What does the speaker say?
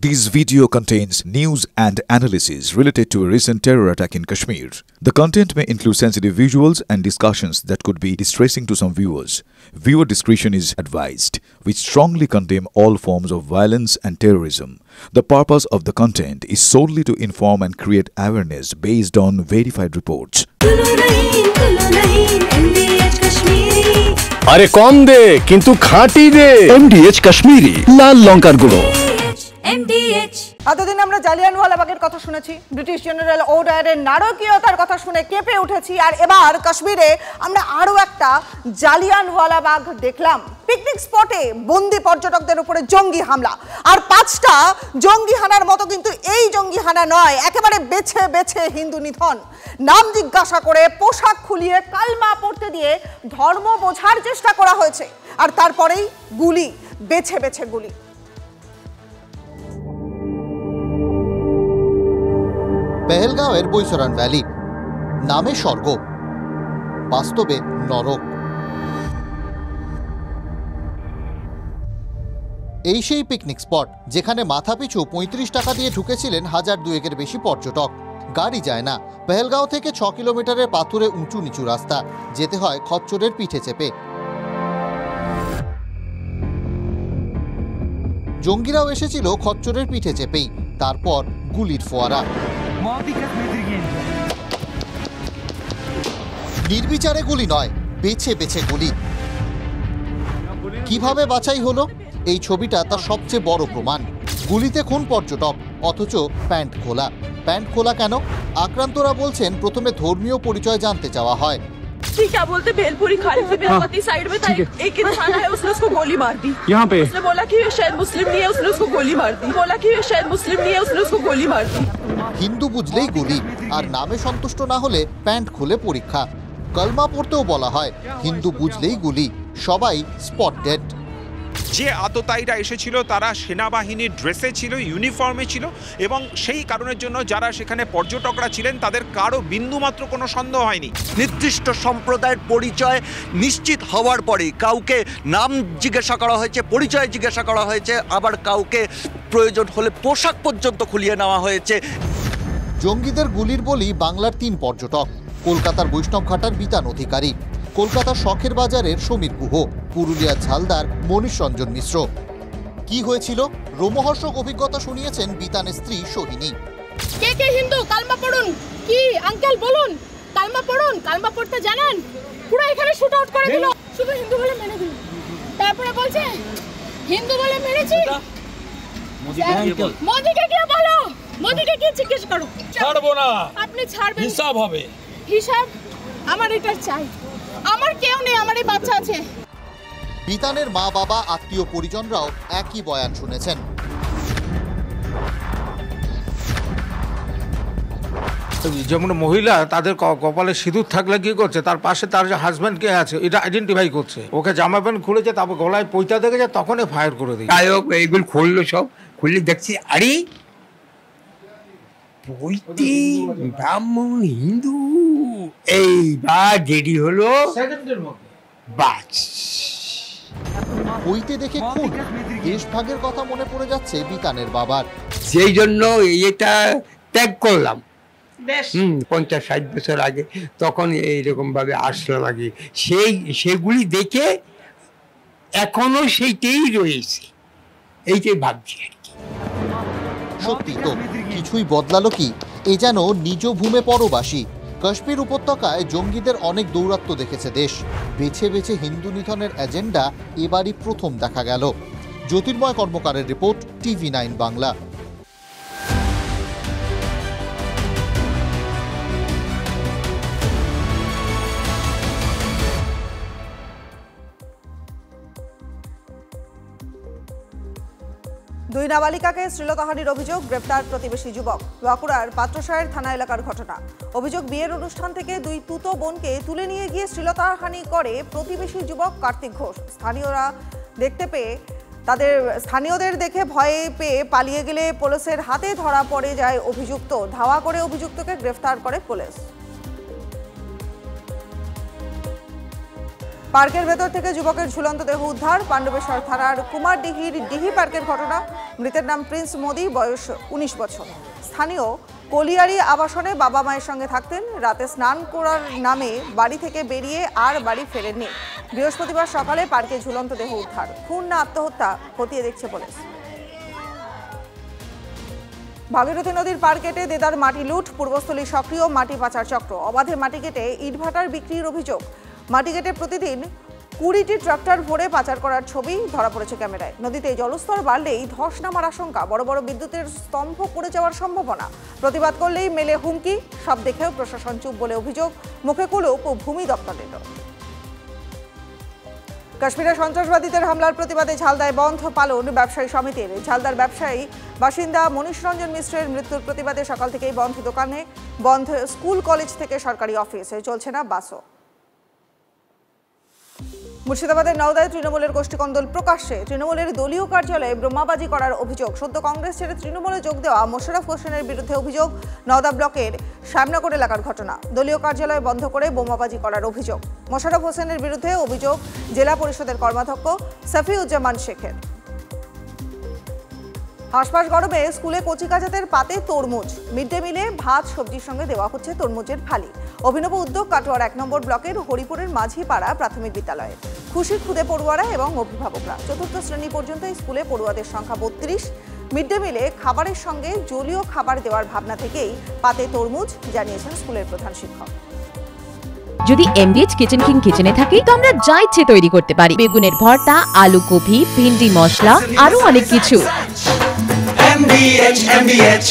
This video contains news and analysis related to a recent terror attack in Kashmir. The content may include sensitive visuals and discussions that could be distressing to some viewers. Viewer discretion is advised. We strongly condemn all forms of violence and terrorism. The purpose of the content is solely to inform and create awareness based on verified reports. अरे कौन दे किंतु खाटी दे MDH Kashmiri लाल लंकार गुड़ो এতদিন আমরা জালিয়ানওয়ালাবাগের কথা শুনেছি, British general ওডায়ারের নারকীয়তার কথা শুনে কেঁপে উঠেছি, আর এবার কাশ্মীরে আমরা আরো একটা জালিয়ানওয়ালাবাগ দেখলাম। পিকনিক স্পটে বন্দি পর্যটকদের উপরে জঙ্গি হামলা, আর 5টা জঙ্গি হানার মতো কিন্তু এই জঙ্গি হানা নয়, একেবারে বেছে বেছে হিন্দু নিধন। নাম জিজ্ঞাসা করে পোশাক খুলিয়ে কালমা পড়তে দিয়ে ধর্ম বোঝার চেষ্টা করা হয়েছে, আর তারপরেই গুলি, বেছে বেছে গুলি। পেহেলগাঁওয়ের বৈসরান ভ্যালি, নামে স্বর্গ, বাস্তবে নরক। এই সেই পিকনিক স্পট যেখানে মাথাপিছু ৩৫ টাকা দিয়ে ঢুকেছিলেন ১,০০০-২ বেশি পর্যটক। গাড়ি যায় না। পেহেলগাঁও থেকে ৬ কিলোমিটারের পাথুরে উঁচু নিচু রাস্তা, যেতে হয় খচ্চরের পিঠে চেপে। জঙ্গিরাও এসেছিল খচ্চরের পিঠে চেপেই, তারপর গুলির ফোয়ারা। নির্বিচারে গুলি নয়, বেছে বেছে গুলি। কিভাবে বাছাই হলো? এই ছবিটা তার সবচেয়ে বড় প্রমাণ। গুলিতে খুন পর্যটক, অথচ প্যান্ট খোলা। প্যান্ট খোলা কেন? আক্রান্তরা বলছেন প্রথমে ধর্মীয় পরিচয় জানতে চাওয়া হয়। क्या बोलते भेलपुरी खालिद मेहमती साइड में था, एक इंसान है, उसने उसको गोली मार दी। यहाँ पे उसने बोला कि ये शायद मुस्लिम नहीं है, उसने उसको गोली मार दी। बोला कि ये शायद मुस्लिम नहीं है, उसने उसको गोली मार दी। হিন্দু বুঝলেই গুলি, আর নামে সন্তুষ্ট না হলে প্যান্ট খুলে পরীক্ষা। কলমা পড়তেও বলা হয়, হিন্দু বুঝলেই গুলি। সবাই স্পট ডেড। যে আততায়ীরা এসেছিল তারা সেনাবাহিনীর ড্রেসে ছিল, ইউনিফর্মে ছিল, এবং সেই কারণের জন্য যারা সেখানে পর্যটকরা ছিলেন তাদের কারো বিন্দুমাত্র কোনো সন্দেহ হয়নি। নির্দিষ্ট সম্প্রদায়ের পরিচয় নিশ্চিত হওয়ার পরে কাউকে নাম জিজ্ঞাসা করা হয়েছে, পরিচয় জিজ্ঞাসা করা হয়েছে, আবার কাউকে প্রয়োজন হলে পোশাক পর্যন্ত খুলিয়ে নেওয়া হয়েছে। জঙ্গিদের গুলির বলি বাংলার 3 পর্যটক, কলকাতার বৈষ্ণবঘাটার বিতান অধিকারী, কলকাতার শখের বাজারের সমীর গুহ, পুরুলিয়ার ঝালদার মনীষ রঞ্জন মিশ্র। কি হয়েছিল? রোমহর্ষক অভিজ্ঞতা শুনিয়েছেন বিতানের স্ত্রী সোহিনী। কে কে হিন্দু কালমা পড়ুন? কি আঙ্কেল বলুন, কালমা পড়ুন? কালমা পড়তে জানেন? পুরো এখানে শুট আউট করে দিল, শুধু হিন্দু বলে মেরে দিল। তারপরে বলছে হিন্দু বলে মেরেছি। মোদিকে কি বলো? মোদিকে কি জিজ্ঞেস করো? ছাড়বো না। আপনি ছাড়বেন? হিসাব হবে। হিসাব আমার এটা চাই। আমার কেউ নেই, আমার এই বাচ্চা আছে। বিতানের মা বাবা আত্মীয় পরিজনরাও একই বয়ান শুনেছেন। যেমন মহিলা তাদের কপালে সিঁদুর থাকলে কি করছে, তার পাশে তার যে হাজব্যান্ড কে আছে এটা আইডেন্টিফাই করছে। ওকে জামা প্যান্ট খুলেছে, তারপর গলায় পৈতা দেখেছে, তখনই ফায়ার করে দিই। এইগুলো খুললো, সব খুললে দেখছি আরে পৈতে ব্রাহ্মণ হিন্দু। এইবার দেরি হলো বাস। বইতে দেখে খুন, দেশভাগের কথা মনে পড়ে যাচ্ছে বিতানের বাবার। সেই জন্য এটা ত্যাগ করলাম 50-60 বছর আগে, তখন এইরকম ভাবে আসলাম আগে। সেগুলি দেখে এখনো সেইটাই রয়েছে, এইটাই ভাবছি আর কি। সত্যি তো, কিছুই বদলালো কি? এ যেন নিজ ভূমে পরবাসী। কাশ্মীর উপত্যকায় জঙ্গিদের অনেক দৌরাত্ম্য দেখেছে দেশ। বেছে বেছে হিন্দু নিধনের এজেন্ডা এবারই প্রথম দেখা গেল। জ্যোতির্ময় কর্মকারের রিপোর্ট, TV9 বাংলা। দুই নাবালিকাকে শ্লীলতাহানির অভিযোগ, গ্রেপ্তার প্রতিবেশী যুবক। বাঁকুড়ার পাত্রসায়ের থানা এলাকার ঘটনা। অভিযোগ, বিয়ের অনুষ্ঠান থেকে 2 তুতো বোনকে তুলে নিয়ে গিয়ে শ্লীলতাহানি করে প্রতিবেশী যুবক কার্তিক ঘোষ। স্থানীয়দের দেখে ভয়ে পেয়ে পালিয়ে গেলে পুলিশের হাতে ধরা পড়ে যায় অভিযুক্ত। ধাওয়া করে অভিযুক্তকে গ্রেফতার করে পুলিশ। পার্কের ভেতর থেকে যুবকের ঝুলন্ত দেহ উদ্ধার। পাণ্ডবেশ্বর থানার কুমারডিহির ডিহি পার্কের ঘটনা। মৃতের নাম প্রিন্স মোদি, বয়স 19 বছর। স্থানীয় কলিয়ারি আবাসনে বাবা মায়ের সঙ্গে থাকতেন। রাতে স্নান করার নামে বাড়ি থেকে বেরিয়ে আর বাড়ি ফেরেননি। বৃহস্পতিবার সকালে পার্কে ঝুলন্ত দেহ উদ্ধার। খুন না আত্মহত্যা খতিয়ে দেখছে পুলিশ। ভাগীরথী নদীর পার কেটে দেদার মাটি লুট। পূর্বস্থলী সক্রিয় মাটি পাচার চক্র। অবাধে মাটি কেটে ইটভাটার বিক্রির অভিযোগ। মাটি কেটে প্রতিদিন 20টি ট্রাক্টর ভরে পাচার করার ছবি ধরা পড়েছে ক্যামেরায়। নদীতে জলস্তর বাড়লেই ধস নামার আশঙ্কা। বড় বড় বিদ্যুতের স্তম্ভ পড়ে যাওয়ার সম্ভাবনা। প্রতিবাদ করলেই মেলে হুমকি। সব দেখেও প্রশাসন চুপ বলে অভিযোগ। মুখে কুলুপ ভূমি দপ্তরের। কাশ্মীরে সন্ত্রাসবাদীদের হামলার প্রতিবাদে ঝালদায় বন্ধ পালন ব্যবসায়ী সমিতির। ঝালদার ব্যবসায়ী বাসিন্দা মনীষ রঞ্জন মিশ্রের মৃত্যুর প্রতিবাদে সকাল থেকেই বন্ধ দোকানে, বন্ধ স্কুল কলেজ থেকে সরকারি অফিসে, চলছে না বাসও। মুর্শিদাবাদের নওদায় তৃণমূলের গোষ্ঠীকন্দল প্রকাশ্যে। তৃণমূলের দলীয় কার্যালয়ে বোমাবাজি করার অভিযোগ। সদ্য কংগ্রেস ছেড়ে তৃণমূলে যোগ দেওয়া মোশাররফ হোসেনের বিরুদ্ধে অভিযোগ। নওদা ব্লকের শ্যামনগর এলাকার ঘটনা। দলীয় কার্যালয় বন্ধ করে বোমাবাজি করার অভিযোগ। মোশাররফ হোসেনের বিরুদ্ধে অভিযোগ জেলা পরিষদের কর্মাধ্যক্ষ সাফিউজ্জামান শেখের। হাসপাস গরমে স্কুলে কচিকাচাদের পাতে তরমুজ। মিড ডে মিলে ভাত সবজির সঙ্গে দেওয়া হচ্ছে তরমুজের ফালি। অভিনব উদ্যোগ কাটোয়ার 1 নম্বর ব্লকের হরিপুরের মাঝিপাড়া প্রাথমিক বিদ্যালয়ে। খুশি খুদে পড়ুয়ারা এবং অভিভাবকরা। 4র্থ শ্রেণী পর্যন্ত স্কুলে পড়ুয়াদের সংখ্যা 32। মিড ডে মিলে খাবারের সঙ্গে জলীয় খাবার দেওয়ার ভাবনা থেকেই পাতে তরমুজ, জানিয়েছেন স্কুলের প্রধান শিক্ষক। যদি MDH কিচেন কিং কিচেনে থাকি তো আমরা যা ইচ্ছে তৈরি করতে পারি। বেগুনের ভর্তা, আলু কপি, ভিন্ডি মশলা, আরো অনেক কিছু। MDH